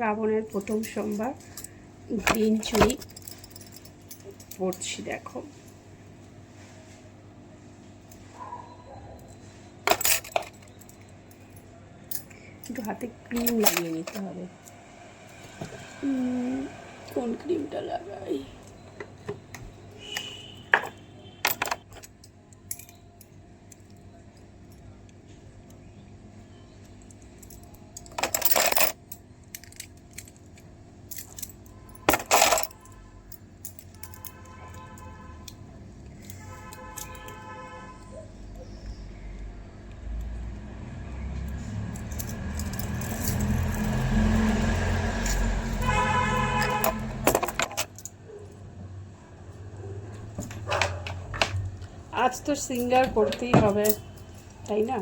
শ্রাবণের প্রথম সোমবার গ্রিন চুড়ি পরছি, দেখো। একটু হাতে ক্রিম লাগিয়ে নিতে হবে। কোন ক্রিমটা লাগাই? আজ তো সিঙ্গার করতেই হবে, তাই না?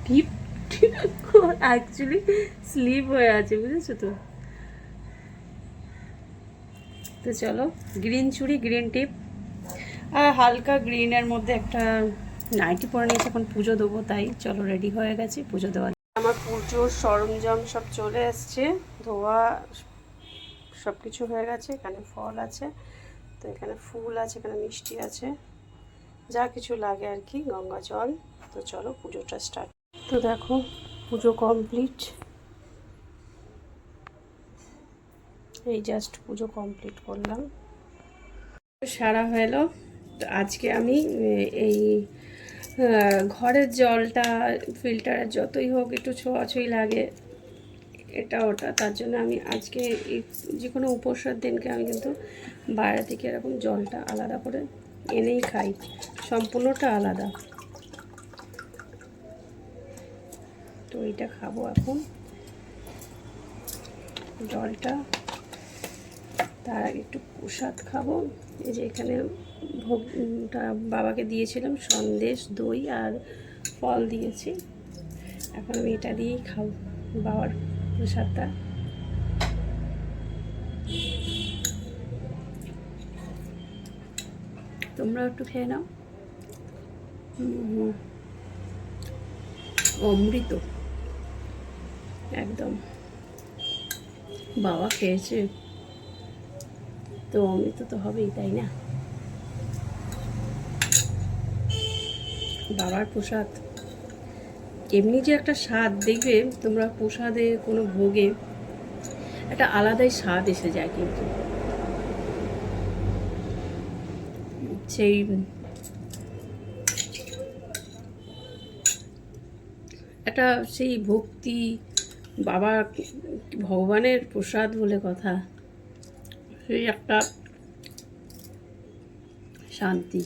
টিপ অ্যাকচুয়ালি স্লিপ হয়ে আছে, বুঝেছো তো? তো চলো, গ্রিন চুড়ি, গ্রিন টিপ আর হালকা গ্রিনের মধ্যে একটা নাইটি পরে নিয়েছি। এখন পুজো দেবো, তাই চলো রেডি হয়ে গেছি পুজো দেওয়া। আমার পুজোর সরঞ্জাম সব চলে এসছে, ধোয়া সব কিছু হয়ে গেছে। এখানে ফল আছে, তো এখানে ফুল আছে, এখানে মিষ্টি আছে, যা কিছু লাগে আর কি, গঙ্গা জল। তো চলো পুজোটা স্টার্ট। তো দেখো পুজো কমপ্লিট, এই জাস্ট পুজো কমপ্লিট করলাম, সারা হলো। তো আজকে আমি এই ঘরের জলটা ফিল্টারের যতই হোক একটু ছোঁয়াছুঁই লাগে, এটা ওটা, তার জন্য আমি আজকে এই যে কোনো উপোসের দিনকে আমি কিন্তু বাইরে থেকে এরকম জলটা আলাদা করে এনেই খাই, সম্পূর্ণটা আলাদা। তো এইটা খাবো এখন জলটা, তার আগে একটু প্রসাদ খাবো। এই যে এখানে ভোগটা বাবাকে দিয়েছিলাম, সন্দেশ, দই আর ফল দিয়েছি। এখন আমি এটা দিয়েই খাবো বাবার প্রসাদটা। তোমরা একটু খেয়ে নাও। অমৃত একদম। বাবা খেয়েছে তো অমৃত তো হবেই, তাই না? বাবার প্রসাদ এমনি যে একটা স্বাদ, দেখবে তোমরা প্রসাদে কোনো ভোগে একটা আলাদাই স্বাদ এসে যায়, কিন্তু সেই একটা সেই ভক্তি, বাবা ভগবানের প্রসাদ বলে কথা, সেই একটা শান্তি।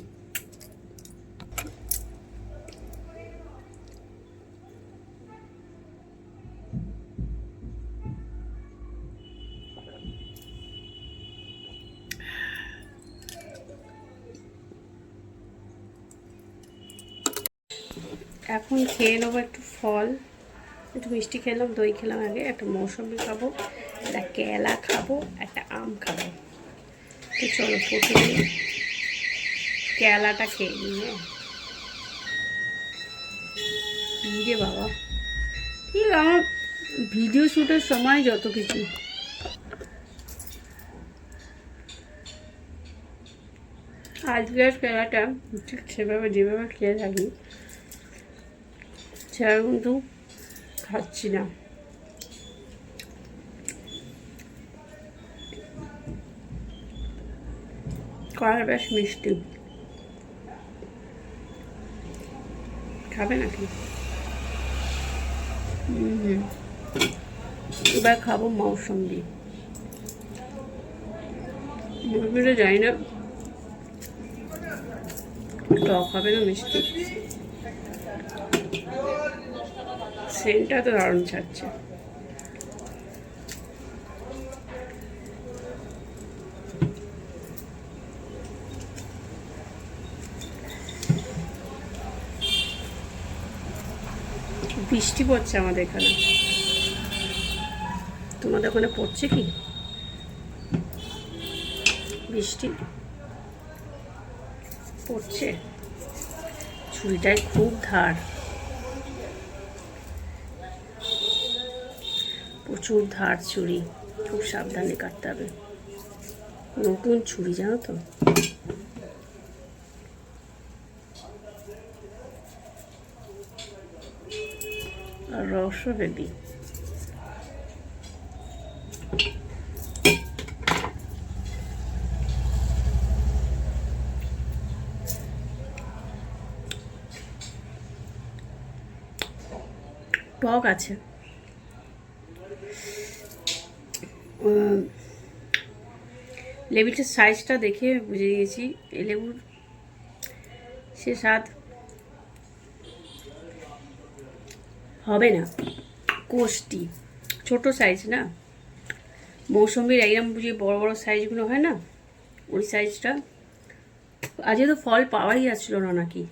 এখন খেয়ে নেবো একটু ফল, একটু মিষ্টি খেলাম, দই খেলাম, আগে একটা মৌসুমি খাবো, একটা কেলা খাবো, একটা আম খাবো। তো চলো প্রথমে কেলাটা খেয়ে নিই। হ্যাঁ রে বাবা, ঠিক আমার ভিডিও শ্যুটের সময় যত কিছু। আজকের কেলাটা ঠিক সেভাবে যেভাবে খেয়ে থাকি সেটা কিন্তু খাচ্ছি না। কড়া বেশ মিষ্টি, খাবে নাকি? এবার খাবো মৌসুম্বি। মৌসুম্বিটা যাই না টক হবে না মিষ্টি, সেন্টটা তো দারুণ ছাড়ছে। বৃষ্টি পড়ছে আমাদের এখানে, তোমাদের ওখানে পড়ছে কি বৃষ্টি? পড়ছে। ছুরিটায় খুব ধার, প্রচুর ধার ছুরি, খুব সাবধানে কাটতে হবে। নতুন ছুরি জানো তো। আর রসও হেভি। টক আছে। লেবুটার সাইজটা দেখে বুঝে গেছি এই লেবুর সে স্বাদ হবে না। কোষ্টি ছোট সাইজ না, মৌসুমির একদম বুঝিয়ে বড় বড় সাইজগুলো হয় না, ওই সাইজটা। আজকে তো ফল পাওয়াই যাচ্ছিল না নাকি।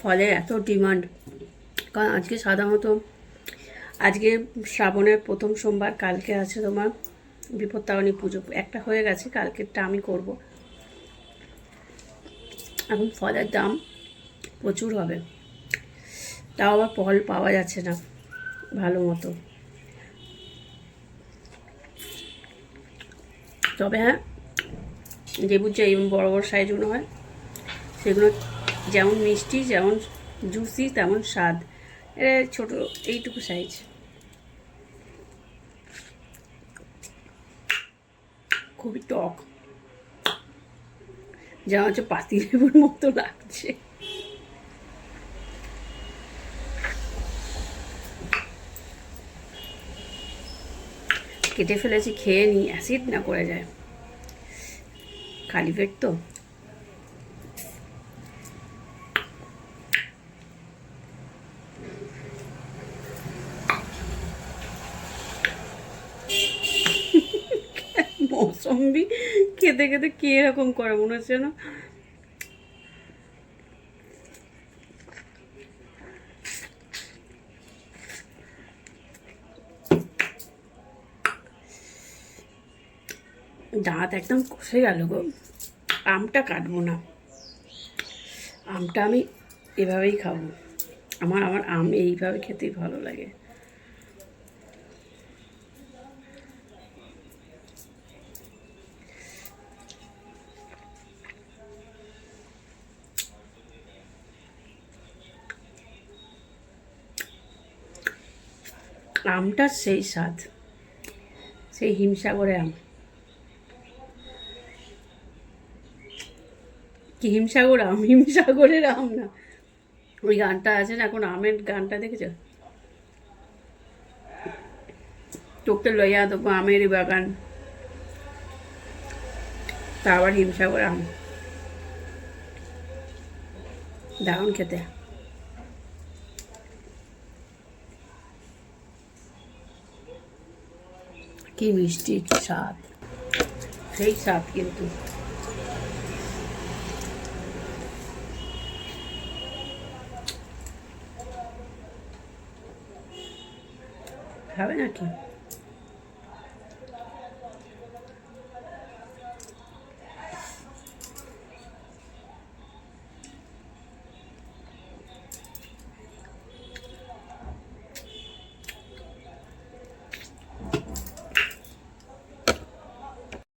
ফলের এত ডিমান্ড, কারণ আজকে সাধারণত আজকে শ্রাবণের প্রথম সোমবার, কালকে আছে তোমার বিপত্তারিণী পুজো, একটা হয়ে গেছে, কালকেরটা আমি করব। এখন ফলের দাম প্রচুর হবে, তাও আবার ফল পাওয়া যাচ্ছে না ভালো মতো। তবে হ্যাঁ, লেবুর যে এই বড় বড় সাইজগুলো হয় সেগুলো যেমন মিষ্টি, যেমন জুসি, তেমন স্বাদ। এটা ছোটো এইটুকু সাইজ, খুবই টক, যা হচ্ছে পাতি লেবুর মতো লাগছে। কেটে ফেলেছি, খেয়ে নিই, অ্যাসিড না করে যায়, খালি পেট তো। মৌসুম্বি খেতে খেতে কি এরকম করে মনে হচ্ছে না দাঁত একদম কষে গেল গো। আমটা কাটবো না, আমটা আমি এভাবেই খাবো। আমার আমার আম এইভাবে খেতেই ভালো লাগে। আমটা সেই স্বাদ, সেই হিমসাগরে আম। কি হিমসাগর আম, হিমসাগরের আম না। ওই গানটা আছে না, এখন আমের গানটা দেখেছো? তোকে লইয়া দেবো আমের বাগান, তা আবার হিমসাগর আম, দারুণ খেতে। কি মিষ্টি স্বাদ, সেই স্বাদ কিন্তু। খাবে নাকি?